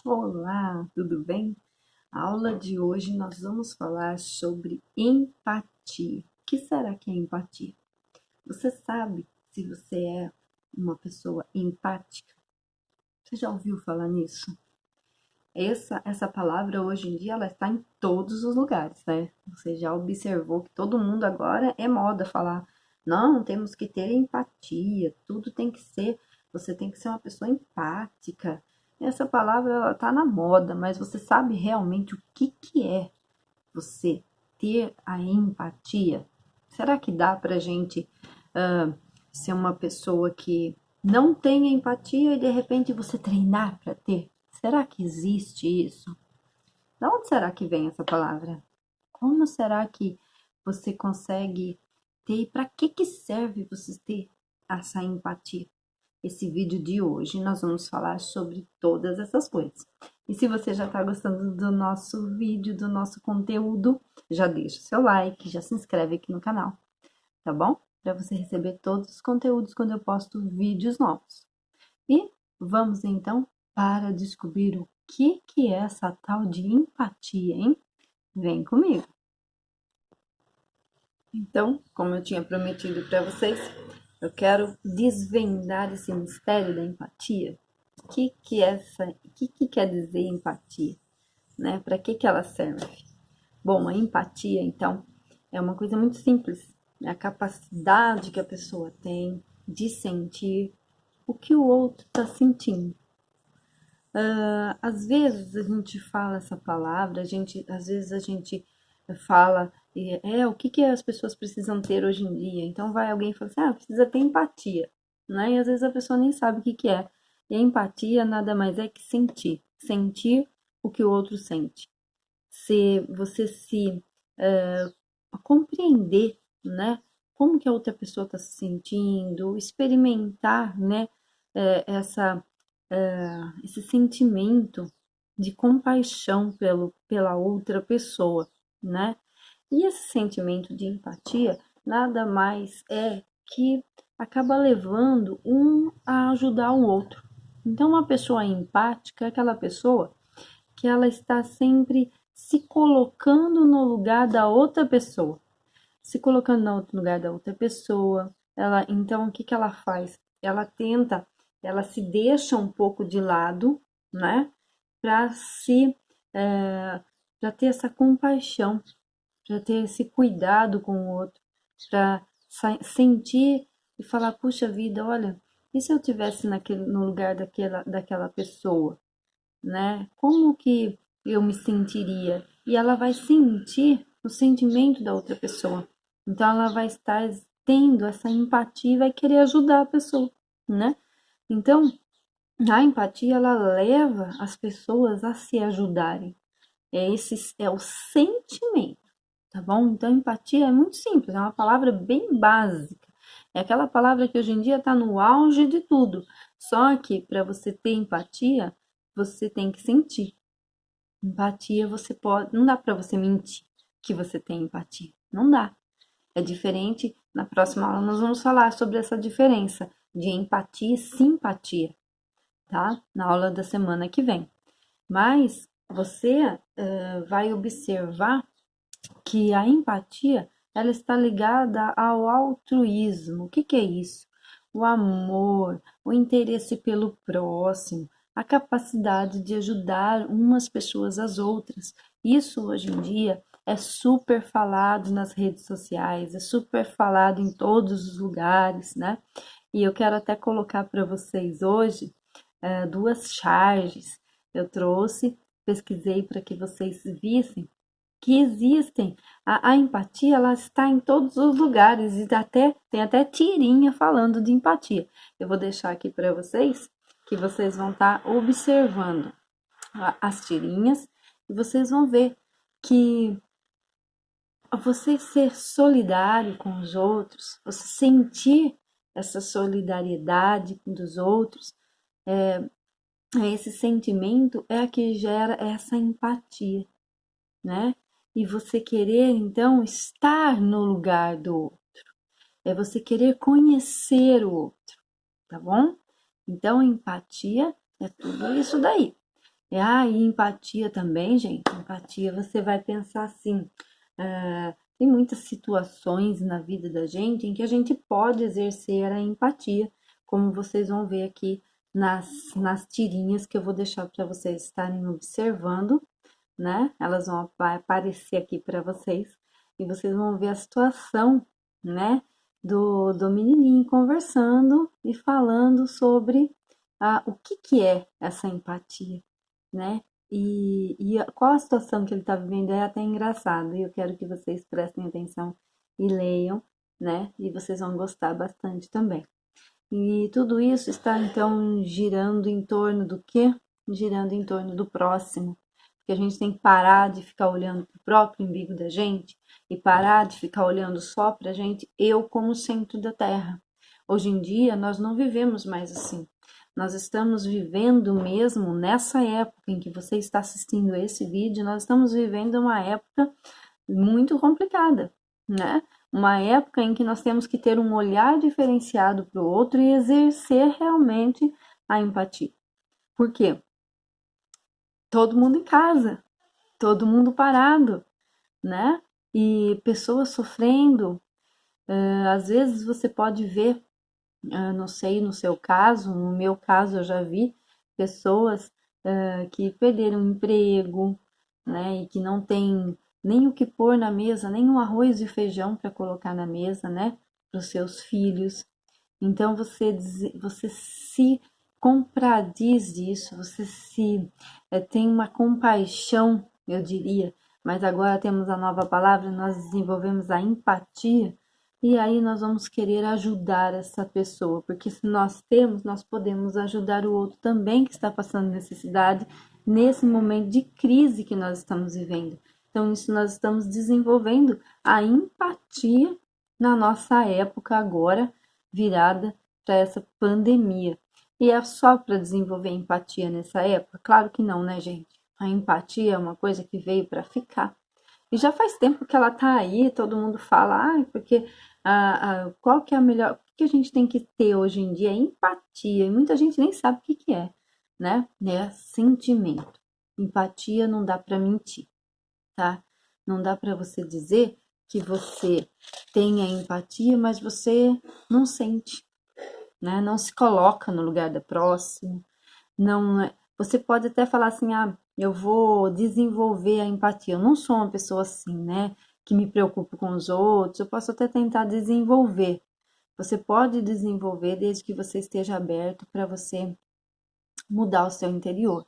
Olá, tudo bem? A aula de hoje nós vamos falar sobre empatia. O que será que é empatia? Você sabe se você é uma pessoa empática? Você já ouviu falar nisso? Essa palavra hoje em dia ela está em todos os lugares, né? Você já observou que todo mundo agora é moda falar, não, temos que ter empatia, tudo tem que ser, você tem que ser uma pessoa empática. Essa palavra ela tá na moda, mas você sabe realmente o que é você ter a empatia? Será que dá pra gente ser uma pessoa que não tem empatia e de repente você treinar para ter? Será que existe isso? De onde será que vem essa palavra? Como será que você consegue ter e para que serve você ter essa empatia? Esse vídeo de hoje nós vamos falar sobre todas essas coisas. E se você já está gostando do nosso vídeo, do nosso conteúdo, já deixa o seu like, já se inscreve aqui no canal, tá bom? Para você receber todos os conteúdos quando eu posto vídeos novos. E vamos então para descobrir o que é essa tal de empatia, hein? Vem comigo! Então, como eu tinha prometido para vocês, eu quero desvendar esse mistério da empatia. O que quer dizer empatia? Né? Para que ela serve? Bom, a empatia, então, é uma coisa muito simples. É a capacidade que a pessoa tem de sentir o que o outro está sentindo. Às vezes a gente fala essa palavra, às vezes a gente fala, o que as pessoas precisam ter hoje em dia. Então vai alguém e fala assim, precisa ter empatia, né? E às vezes a pessoa nem sabe o que é. E a empatia nada mais é que sentir o que o outro sente. Se você se compreender, né? Como que a outra pessoa está se sentindo, experimentar, né? Essa esse sentimento de compaixão pela outra pessoa, né? E esse sentimento de empatia nada mais é que acaba levando um a ajudar o outro. Então, uma pessoa empática é aquela pessoa que ela está sempre se colocando no lugar da outra pessoa, se colocando no lugar da outra pessoa. Então, o que ela faz? Ela se deixa um pouco de lado, né? Para se, para ter essa compaixão, para ter esse cuidado com o outro, para sentir e falar, puxa vida, olha, e se eu tivesse no lugar daquela pessoa, né? Como que eu me sentiria? E ela vai sentir o sentimento da outra pessoa. Então ela vai estar tendo essa empatia e vai querer ajudar a pessoa, né? Então, a empatia ela leva as pessoas a se ajudarem. Esse é o sentimento, tá bom? Então, empatia é muito simples, é uma palavra bem básica. É aquela palavra que hoje em dia está no auge de tudo. Só que para você ter empatia, você tem que sentir. Empatia você pode, não dá para você mentir que você tem empatia. Não dá. É diferente. Na próxima aula nós vamos falar sobre essa diferença de empatia e simpatia, tá? Na aula da semana que vem. Mas você vai observar que a empatia ela está ligada ao altruísmo. O que é isso? O amor, o interesse pelo próximo, a capacidade de ajudar umas pessoas às outras. Isso hoje em dia é super falado nas redes sociais, é super falado em todos os lugares, né? E eu quero até colocar para vocês hoje duas charges. Eu trouxe, pesquisei para que vocês vissem que existem. A empatia, ela está em todos os lugares e tem até tirinha falando de empatia. Eu vou deixar aqui para vocês, que vocês vão estar observando as tirinhas e vocês vão ver que você ser solidário com os outros, você sentir essa solidariedade dos outros, esse sentimento é que gera essa empatia, né? E você querer, então, estar no lugar do outro. É você querer conhecer o outro, tá bom? Então, empatia é tudo isso daí. E empatia também, gente. Empatia, você vai pensar assim, tem muitas situações na vida da gente em que a gente pode exercer a empatia, como vocês vão ver aqui nas tirinhas que eu vou deixar para vocês estarem observando, né? Elas vão aparecer aqui para vocês e vocês vão ver a situação, né? Do menininho conversando e falando sobre o que que é essa empatia, né? Qual a situação que ele está vivendo é até engraçado. E eu quero que vocês prestem atenção e leiam, né? E vocês vão gostar bastante também. E tudo isso está então girando em torno do quê? Girando em torno do próximo. Porque a gente tem que parar de ficar olhando para o próprio umbigo da gente e parar de ficar olhando só para a gente, eu como centro da Terra. Hoje em dia nós não vivemos mais assim. Nós estamos vivendo mesmo nessa época em que você está assistindo esse vídeo, nós estamos vivendo uma época muito complicada, né? Uma época em que nós temos que ter um olhar diferenciado para o outro e exercer realmente a empatia. Por quê? Todo mundo em casa, todo mundo parado, né? E pessoas sofrendo. Às vezes você pode ver, não sei no seu caso, no meu caso eu já vi pessoas que perderam o emprego, né? E que não tem nem o que pôr na mesa, nem um arroz e feijão para colocar na mesa, né? Para os seus filhos. Então você se contradiz disso, você se tem uma compaixão, eu diria, mas agora temos a nova palavra, nós desenvolvemos a empatia, e aí nós vamos querer ajudar essa pessoa, porque se nós temos, nós podemos ajudar o outro também que está passando necessidade nesse momento de crise que nós estamos vivendo. Então, isso nós estamos desenvolvendo a empatia na nossa época agora, virada para essa pandemia. E é só para desenvolver empatia nessa época? Claro que não, né, gente? A empatia é uma coisa que veio para ficar. E já faz tempo que ela tá aí, todo mundo fala, porque qual que é a melhor, o que a gente tem que ter hoje em dia é empatia, e muita gente nem sabe o que que é, né? É sentimento. Empatia não dá para mentir, tá? Não dá para você dizer que você tem a empatia, mas você não sente, né? Não se coloca no lugar da próxima, não é. Você pode até falar assim, eu vou desenvolver a empatia. Eu não sou uma pessoa assim, né? Que me preocupo com os outros. Eu posso até tentar desenvolver. Você pode desenvolver desde que você esteja aberto para você mudar o seu interior.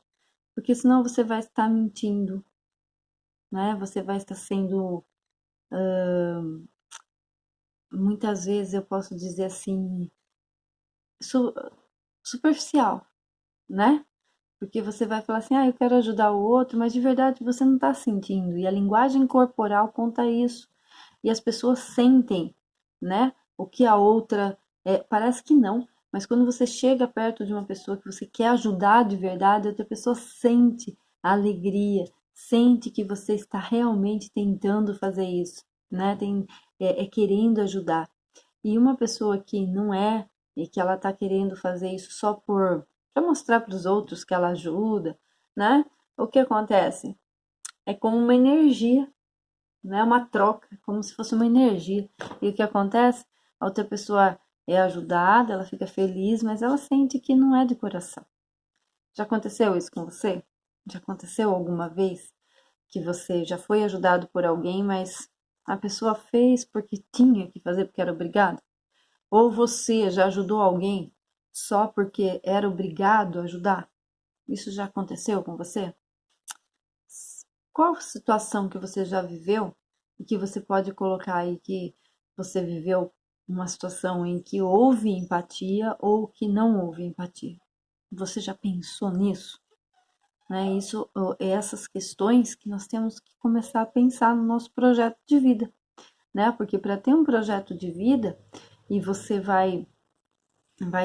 Porque senão você vai estar mentindo, né? Você vai estar sendo, muitas vezes eu posso dizer assim, su- superficial, né? Porque você vai falar assim, eu quero ajudar o outro, mas de verdade você não está sentindo. E a linguagem corporal conta isso. E as pessoas sentem, né? O que a outra. Parece que não, mas quando você chega perto de uma pessoa que você quer ajudar de verdade, a outra pessoa sente a alegria, sente que você está realmente tentando fazer isso, né? Querendo ajudar. E uma pessoa que não é, e que ela está querendo fazer isso só para mostrar para os outros que ela ajuda, né? O que acontece? É como uma energia, né? Uma troca, como se fosse uma energia. E o que acontece? A outra pessoa é ajudada, ela fica feliz, mas ela sente que não é de coração. Já aconteceu isso com você? Já aconteceu alguma vez que você já foi ajudado por alguém, mas a pessoa fez porque tinha que fazer, porque era obrigado? Ou você já ajudou alguém só porque era obrigado a ajudar? Isso já aconteceu com você? Qual situação que você já viveu e que você pode colocar aí que você viveu uma situação em que houve empatia ou que não houve empatia? Você já pensou nisso? Né? Essas questões que nós temos que começar a pensar no nosso projeto de vida, né? Porque para ter um projeto de vida e você vai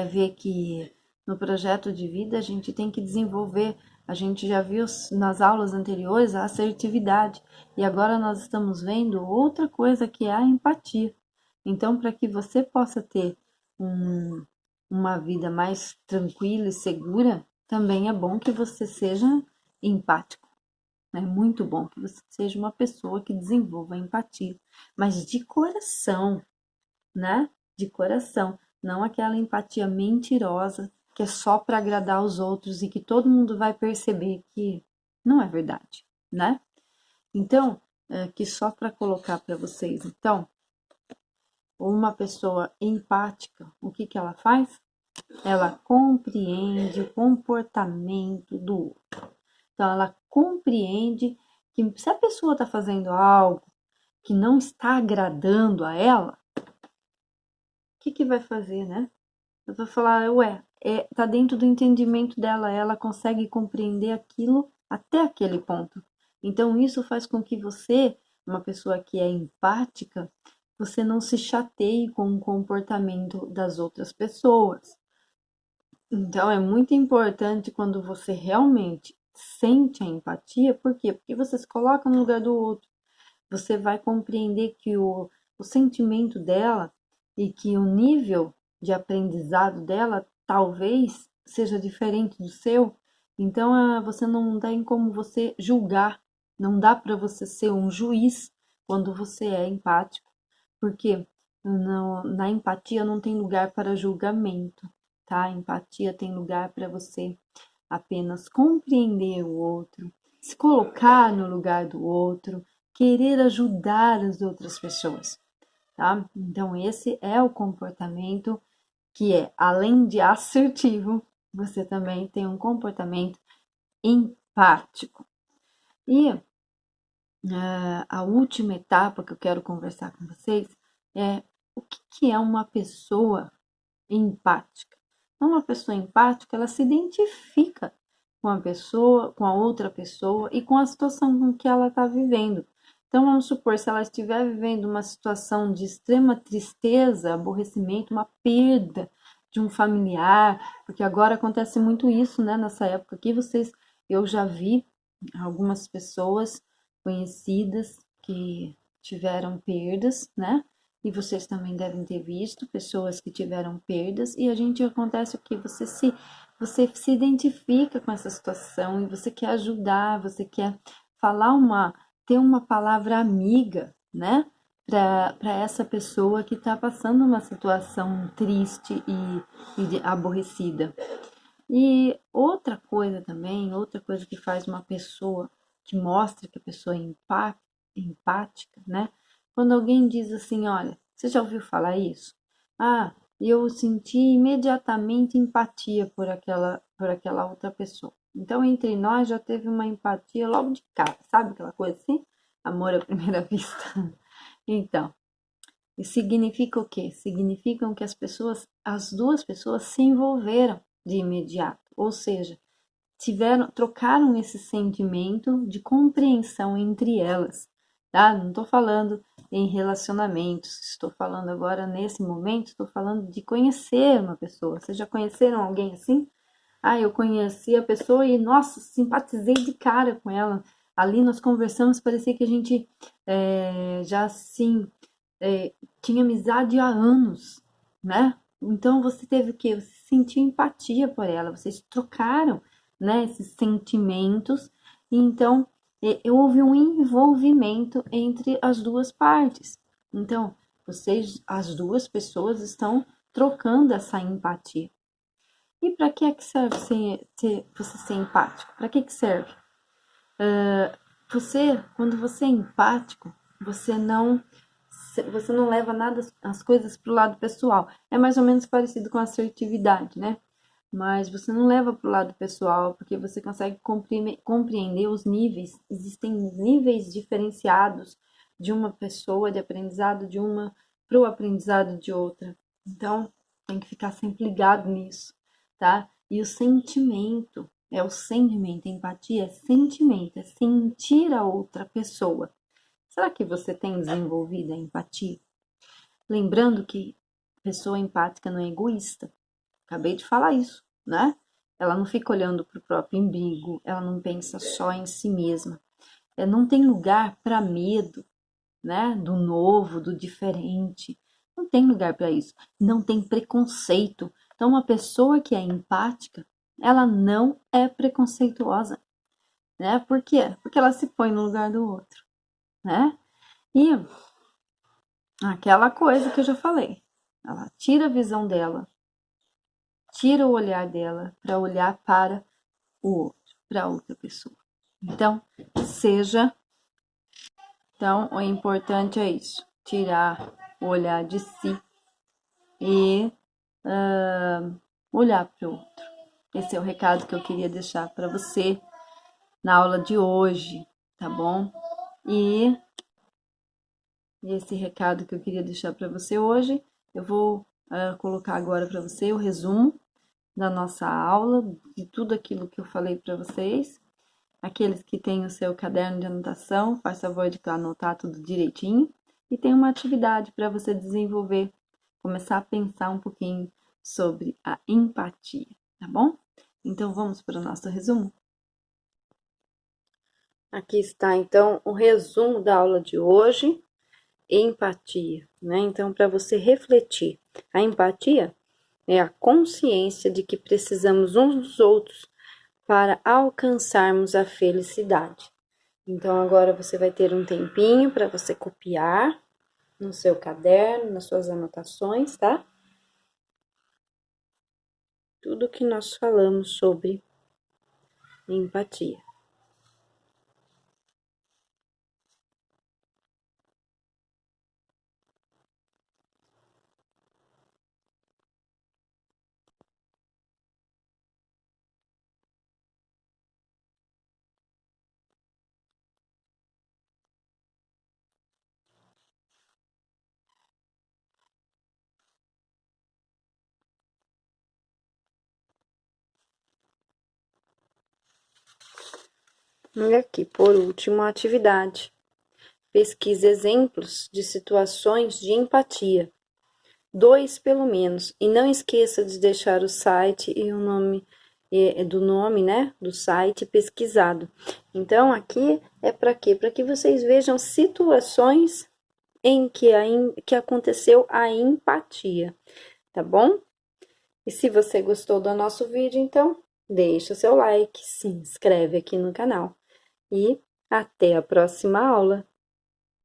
ver que no projeto de vida a gente tem que desenvolver, a gente já viu nas aulas anteriores a assertividade e agora nós estamos vendo outra coisa que é a empatia. Então, para que você possa ter uma vida mais tranquila e segura, também é bom que você seja empático. É muito bom que você seja uma pessoa que desenvolva empatia, mas de coração, né? De coração, não aquela empatia mentirosa que é só para agradar os outros e que todo mundo vai perceber que não é verdade, né? Então, que só para colocar para vocês, então, uma pessoa empática, o que que ela faz? Ela compreende o comportamento do outro. Então, ela compreende que se a pessoa está fazendo algo que não está agradando a ela, o que que vai fazer, né? Eu vou falar, ué, tá dentro do entendimento dela, ela consegue compreender aquilo até aquele ponto. Então, isso faz com que você, uma pessoa que é empática, você não se chateie com o comportamento das outras pessoas. Então, é muito importante quando você realmente sente a empatia, por quê? Porque você se coloca no lugar do outro, você vai compreender que o sentimento dela e que o nível de aprendizado dela talvez seja diferente do seu. Então, você não tem como você julgar, não dá para você ser um juiz quando você é empático, porque na empatia não tem lugar para julgamento, tá? A empatia tem lugar para você apenas compreender o outro, se colocar no lugar do outro, querer ajudar as outras pessoas, tá? Então, esse é o comportamento que é, além de assertivo, você também tem um comportamento empático. E a última etapa que eu quero conversar com vocês é o que é uma pessoa empática. Então, uma pessoa empática, ela se identifica com a pessoa, com a outra pessoa e com a situação com que ela está vivendo. Então, vamos supor, se ela estiver vivendo uma situação de extrema tristeza, aborrecimento, uma perda de um familiar, porque agora acontece muito isso, né? Nessa época aqui, eu já vi algumas pessoas conhecidas que tiveram perdas, né? E vocês também devem ter visto pessoas que tiveram perdas e a gente acontece o que você se identifica com essa situação e você quer ajudar, você quer ter uma palavra amiga, né? Para essa pessoa que está passando uma situação triste e aborrecida. E outra coisa também, outra coisa que faz uma pessoa, que mostra que a pessoa é empática, né? Quando alguém diz assim, olha, você já ouviu falar isso? Ah, eu senti imediatamente empatia por aquela outra pessoa. Então, entre nós já teve uma empatia logo de cara, sabe aquela coisa assim? Amor à primeira vista. Então, isso significa o quê? Significam que as duas pessoas se envolveram de imediato, ou seja, trocaram esse sentimento de compreensão entre elas, tá? Não estou falando em relacionamentos, estou falando agora nesse momento, estou falando de conhecer uma pessoa. Vocês já conheceram alguém assim? Ah, eu conheci a pessoa e, nossa, simpatizei de cara com ela. Ali nós conversamos, parecia que a gente já assim tinha amizade há anos, né? Então você teve o quê? Você sentiu empatia por ela, vocês trocaram, né, esses sentimentos, e então houve um envolvimento entre as duas partes. Então, as duas pessoas estão trocando essa empatia. E para que é que serve você ser empático? Para que serve? Quando você é empático, você não leva nada as coisas para o lado pessoal. É mais ou menos parecido com assertividade, né? Mas você não leva para o lado pessoal, porque você consegue compreender os níveis. Existem níveis diferenciados de uma pessoa, de aprendizado de uma para o aprendizado de outra. Então, tem que ficar sempre ligado nisso, tá? E o sentimento, empatia é sentimento, é sentir a outra pessoa. Será que você tem desenvolvido a empatia? Lembrando que pessoa empática não é egoísta. Acabei de falar isso, né? Ela não fica olhando para o próprio umbigo, ela não pensa só em si mesma. Não tem lugar para medo, né? Do novo, do diferente. Não tem lugar para isso. Não tem preconceito. Então, uma pessoa que é empática, ela não é preconceituosa. né? Por quê? Porque ela se põe no lugar do outro, né? E aquela coisa que eu já falei, ela tira a visão dela, tira o olhar dela para olhar para o outro, para outra pessoa. Então, seja. Então, o importante é isso, tirar o olhar de si e olhar para o outro. Esse é o recado que eu queria deixar para você na aula de hoje, tá bom? E esse recado que eu queria deixar para você hoje, eu vou colocar agora para você o resumo da nossa aula, de tudo aquilo que eu falei para vocês. Aqueles que têm o seu caderno de anotação, faz favor de anotar tudo direitinho. E tem uma atividade para você desenvolver, começar a pensar um pouquinho sobre a empatia, tá bom? Então vamos para o nosso resumo? Aqui está então o resumo da aula de hoje, empatia, né? Então, para você refletir, a empatia é a consciência de que precisamos uns dos outros para alcançarmos a felicidade. Então, agora você vai ter um tempinho para você copiar no seu caderno, nas suas anotações, tá? Tudo que nós falamos sobre empatia. E aqui, por último, a atividade. Pesquise exemplos de situações de empatia. 2 pelo menos. E não esqueça de deixar o site e o nome do nome, né, do site pesquisado. Então, aqui é para quê? Para que vocês vejam situações em que aconteceu a empatia, tá bom? E se você gostou do nosso vídeo, então, deixa o seu like, se inscreve aqui no canal. E até a próxima aula!